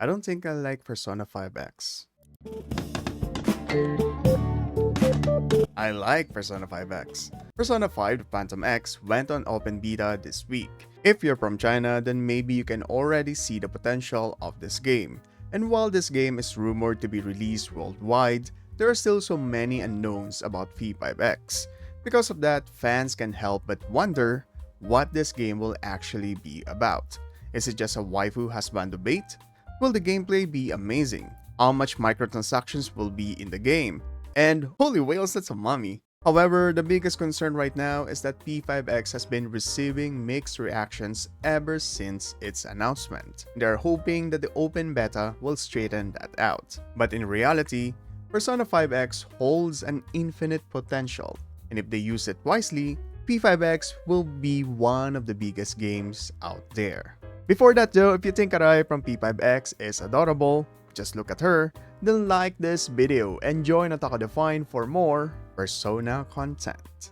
I don't think I like Persona 5X. I like Persona 5X. Persona 5 The Phantom X went on open beta this week. If you're from China, then maybe you can already see the potential of this game. And while this game is rumored to be released worldwide, there are still so many unknowns about V5X. Because of that, fans can help but wonder what this game will actually be about. Is it just a waifu husband debate? Will the gameplay be amazing? How much microtransactions will be in the game? And holy whales, that's a mummy. However, the biggest concern right now is that P5X has been receiving mixed reactions ever since its announcement. They are hoping that the open beta will straighten that out. But in reality, Persona 5X holds an infinite potential, and if they use it wisely, P5X will be one of the biggest games out there. Before that though, if you think Arai from P5X is adorable, just look at her, then like this video and join Ataka Define for more Persona content.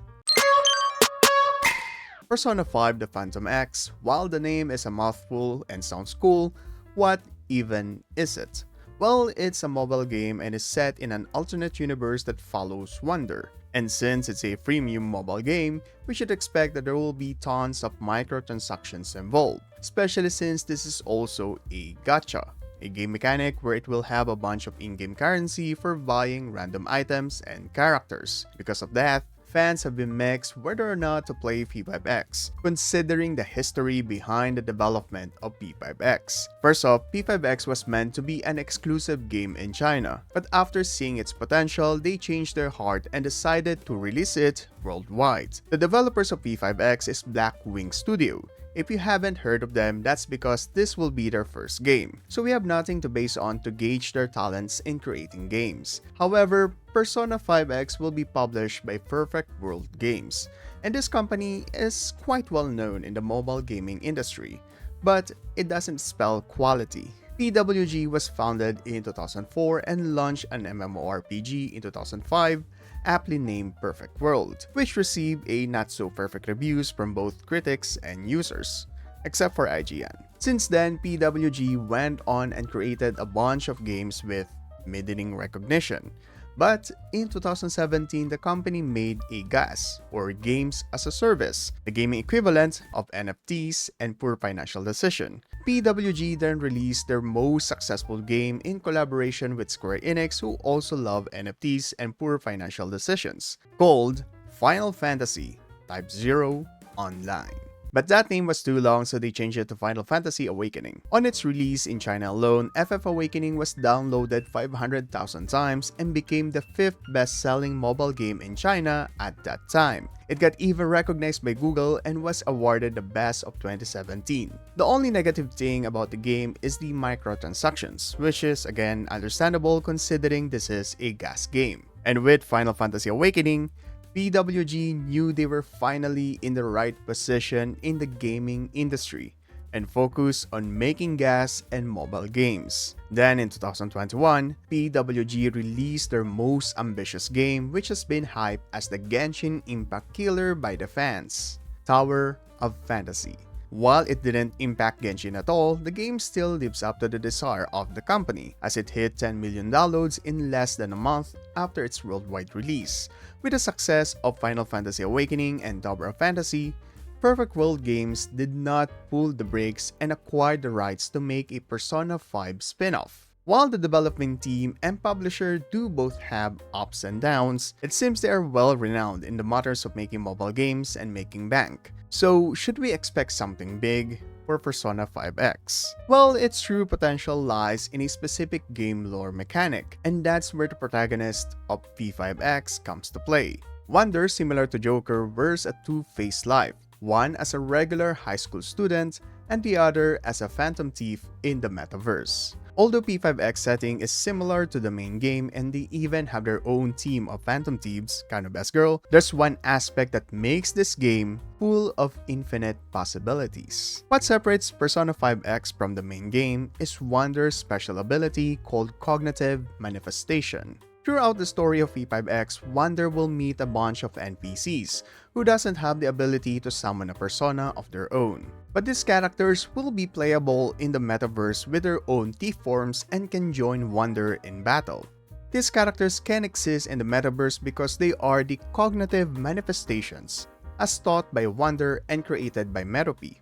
Persona 5 The Phantom X, while the name is a mouthful and sounds cool, what even is it? Well, it's a mobile game and is set in an alternate universe that follows Wonder. And since it's a freemium mobile game, we should expect that there will be tons of microtransactions involved, especially since this is also a gacha, a game mechanic where it will have a bunch of in-game currency for buying random items and characters. Because of that, fans have been mixed whether or not to play P5X, considering the history behind the development of P5X. First off, P5X was meant to be an exclusive game in China, but after seeing its potential, they changed their heart and decided to release it worldwide. The developers of P5X is Blackwing Studio. If you haven't heard of them, that's because this will be their first game, so we have nothing to base on to gauge their talents in creating games. However, Persona 5X will be published by Perfect World Games, and this company is quite well known in the mobile gaming industry, but it doesn't spell quality. PWG was founded in 2004 and launched an MMORPG in 2005, aptly named Perfect World, which received a not-so-perfect reviews from both critics and users, except for IGN. Since then, PWG went on and created a bunch of games with middling recognition. But in 2017, the company made a GaaS, or Games as a Service, the gaming equivalent of NFTs and Poor Financial Decision. PWG then released their most successful game in collaboration with Square Enix, who also love NFTs and Poor Financial Decisions, called Final Fantasy Type 0 Online. But that name was too long, so they changed it to Final Fantasy Awakening. On its release in China alone, FF Awakening was downloaded 500,000 times and became the 5th best-selling mobile game in China at that time. It got even recognized by Google and was awarded the Best of 2017. The only negative thing about the game is the microtransactions, which is again understandable considering this is a gas game. And with Final Fantasy Awakening, PWG knew they were finally in the right position in the gaming industry and focused on making gas and mobile games. Then in 2021, PWG released their most ambitious game, which has been hyped as the Genshin Impact killer by the fans, Tower of Fantasy. While it didn't impact Genshin at all, the game still lives up to the desire of the company, as it hit 10 million downloads in less than a month after its worldwide release. With the success of Final Fantasy Awakening and Tower of Fantasy, Perfect World Games did not pull the brakes and acquired the rights to make a Persona 5 spin-off. While the development team and publisher do both have ups and downs, it seems they are well renowned in the matters of making mobile games and making bank. So, should we expect something big for Persona 5X? Well, its true potential lies in a specific game lore mechanic, and that's where the protagonist of P5X comes to play. Wonder, similar to Joker, wears a two-faced life, one as a regular high school student and the other as a phantom thief in the metaverse. Although P5X setting is similar to the main game and they even have their own team of phantom thieves, kind of best girl, there's one aspect that makes this game full of infinite possibilities. What separates Persona 5X from the main game is Wonder's special ability called Cognitive Manifestation. Throughout the story of V5X, Wander will meet a bunch of NPCs who doesn't have the ability to summon a persona of their own. But these characters will be playable in the metaverse with their own T forms and can join Wander in battle. These characters can exist in the metaverse because they are the cognitive manifestations, as taught by Wander and created by Merope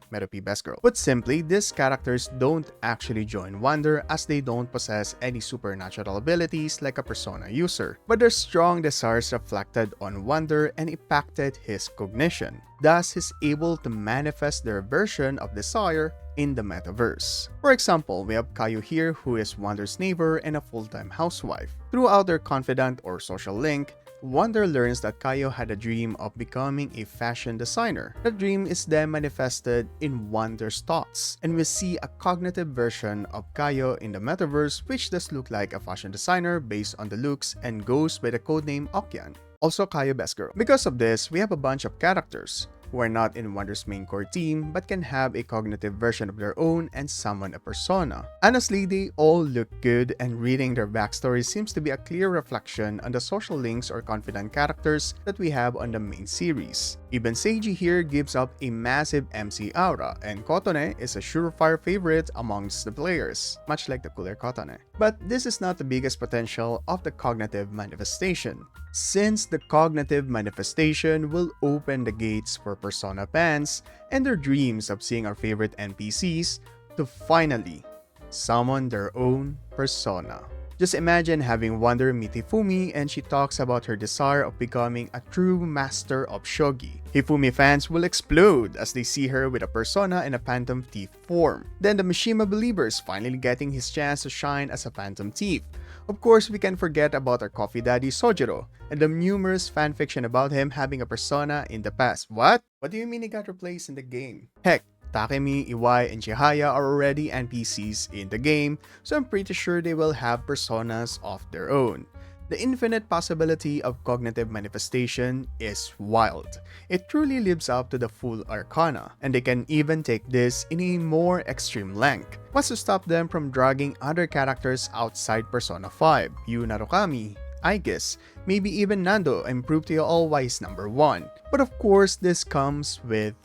Best Girl. Put simply, these characters don't actually join Wander as they don't possess any supernatural abilities like a persona user, but their strong desires reflected on Wander and impacted his cognition. Thus, he's able to manifest their version of desire in the metaverse. For example, we have Kayo here, who is Wander's neighbor and a full-time housewife. Throughout their confidant or social link, Wander learns that Kayo had a dream of becoming a fashion designer. The dream is then manifested in Wander's thoughts, and we see a cognitive version of Kayo in the metaverse, which does look like a fashion designer based on the looks and goes by the codename Okyan, also Kayo Best Girl. Because of this, we have a bunch of characters who are not in Wander's main core team but can have a cognitive version of their own and summon a persona. Honestly, they all look good, and reading their backstory seems to be a clear reflection on the social links or confidant characters that we have on the main series. Even Seiji here gives up a massive MC aura, and Kotone is a surefire favorite amongst the players, much like the cooler Kotone. But this is not the biggest potential of the cognitive manifestation, since the cognitive manifestation will open the gates for persona fans and their dreams of seeing our favorite NPCs to finally summon their own persona. Just imagine having Wander meet Hifumi and she talks about her desire of becoming a true master of shogi. Hifumi fans will explode as they see her with a persona in a phantom thief form. Then the Mishima believers finally getting his chance to shine as a phantom thief. Of course, we can't forget about our coffee daddy Sojiro and the numerous fanfiction about him having a persona in the past. What? What do you mean he got replaced in the game? Heck, Takemi, Iwai, and Chihaya are already NPCs in the game, so I'm pretty sure they will have personas of their own. The infinite possibility of cognitive manifestation is wild. It truly lives up to the full arcana, and they can even take this in a more extreme length. What's to stop them from dragging other characters outside Persona 5? Yu Narukami, I guess, maybe even Nando, and prove to you all why he's number 1. But of course, this comes with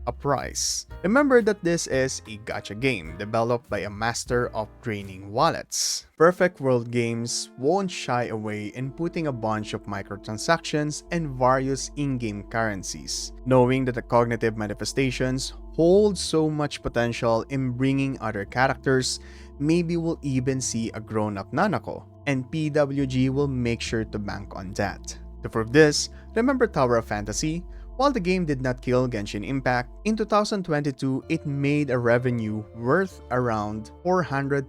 a price. Remember that this is a gacha game developed by a master of draining wallets. Perfect World Games won't shy away in putting a bunch of microtransactions and various in-game currencies, knowing that the cognitive manifestations hold so much potential in bringing other characters. Maybe we'll even see a grown-up Nanako, and PWG will make sure to bank on that. To prove this, remember Tower of Fantasy? While the game did not kill Genshin Impact, in 2022 it made a revenue worth around $435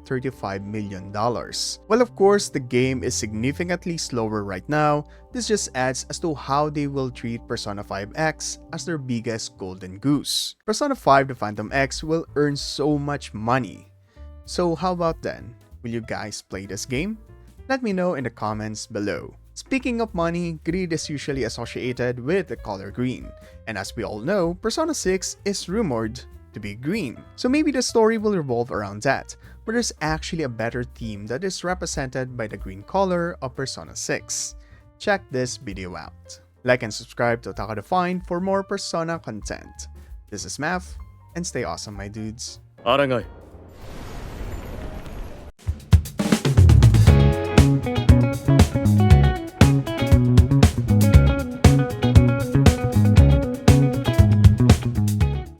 million. Well, of course, the game is significantly slower right now. This just adds as to how they will treat Persona 5X as their biggest golden goose. Persona 5 The Phantom X will earn so much money. So how about then? Will you guys play this game? Let me know in the comments below. Speaking of money, greed is usually associated with the color green, and as we all know, Persona 6 is rumored to be green. So maybe the story will revolve around that, but there's actually a better theme that is represented by the green color of Persona 6. Check this video out. Like and subscribe to Otaka Defined for more Persona content. This is Math, and stay awesome, my dudes. Arangai.